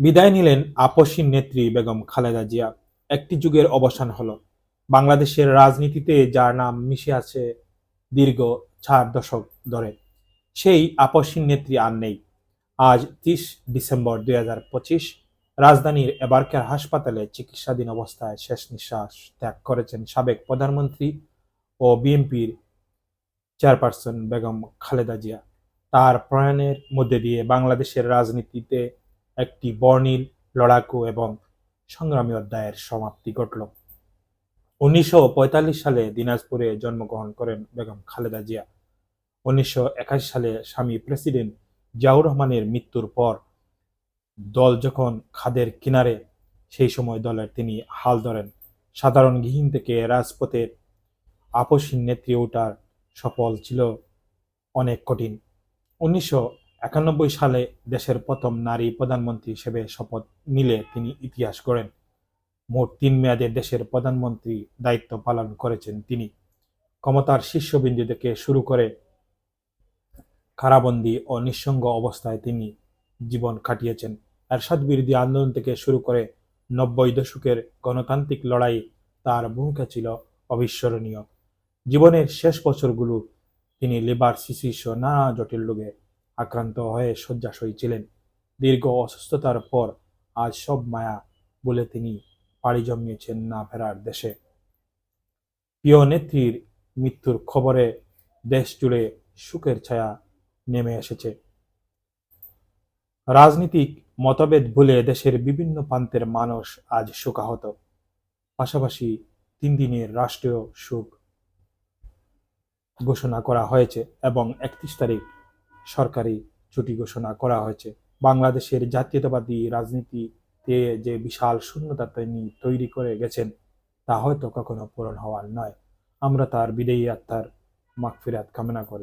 বিদায় নিলেন আপসহীন নেত্রী বেগম খালেদা জিয়া। একটি যুগের অবসান হলো। বাংলাদেশের রাজনীতিতে যার নাম মিশে আছে দীর্ঘ 4 দশক ধরে, সেই আপসহীন নেত্রী আর নেই। আজ 30 ডিসেম্বর 2025 রাজধানীর এবারকার হাসপাতালে চিকিৎসাধীন অবস্থায় শেষ নিঃশ্বাস ত্যাগ করেছেন সাবেক প্রধানমন্ত্রী ও বিএনপির চেয়ারপারসন বেগম খালেদা জিয়া। তার প্রয়াণের মধ্যে দিয়ে বাংলাদেশের রাজনীতিতে একটি বর্ণিল, লড়াকু এবং সংগ্রামী অধ্যায়ের সমাপ্তি ঘটল। 1945 সালে দিনাজপুরে জন্মগ্রহণ করেন বেগম খালেদা জিয়া। 1981 সালে স্বামী প্রেসিডেন্ট জিয়াউর রহমানের মৃত্যুর পর দল যখন খাদের কিনারে, সেই সময় দলের তিনি হাল ধরেন। সাধারণ গৃহিণী থেকে রাজপথে আপসহীন নেত্রী ওঠার সফল ছিল অনেক কঠিন। 1991 সালে দেশের প্রথম নারী প্রধানমন্ত্রী হিসেবে শপথ নিলে তিনি ইতিহাস গড়েন। মোট 3 মেয়াদে দেশের প্রধানমন্ত্রী দায়িত্ব পালন করেছেন তিনি। ক্ষমতার শীর্ষবিন্দু থেকে শুরু করে কারাবন্দী ও নিঃসঙ্গ অবস্থায় তিনি জীবন কাটিয়েছেন। এরশাদ বিরোধী আন্দোলন থেকে শুরু করে 90 দশকের গণতান্ত্রিক লড়াইয়ে তার ভূমিকা ছিল অবিস্মরণীয়। জীবনের শেষ বছরগুলো তিনি লিভার সিসি সহ নানা জটিল রোগে আক্রান্ত হয়ে শয্যাশয়ী ছিলেন। দীর্ঘ অসুস্থতার পর আজ সব মায়া বলে তিনি পাড়ি জমিয়েছেন না ফেরার দেশে। প্রিয় নেত্রীর মৃত্যুর খবরে দেশ জুড়ে শোকের ছায়া নেমে এসেছে। রাজনীতিক মতভেদ ভুলে দেশের বিভিন্ন প্রান্তের মানুষ আজ শোকাহত। পাশাপাশি 3 দিনের রাষ্ট্রীয় শোক ঘোষণা করা হয়েছে এবং 31 তারিখ সরকারি ছুটি ঘোষণা করা হয়েছে। বাংলাদেশের জাতীয়তাবাদী রাজনীতিতে যে বিশাল শূন্যতা তিনি তৈরি করে গেছেন, তা হয়তো কখনো পূরণ হওয়ার নয়। আমরা তার বিদেয়ী আত্মার মাগফিরাত কামনা করি।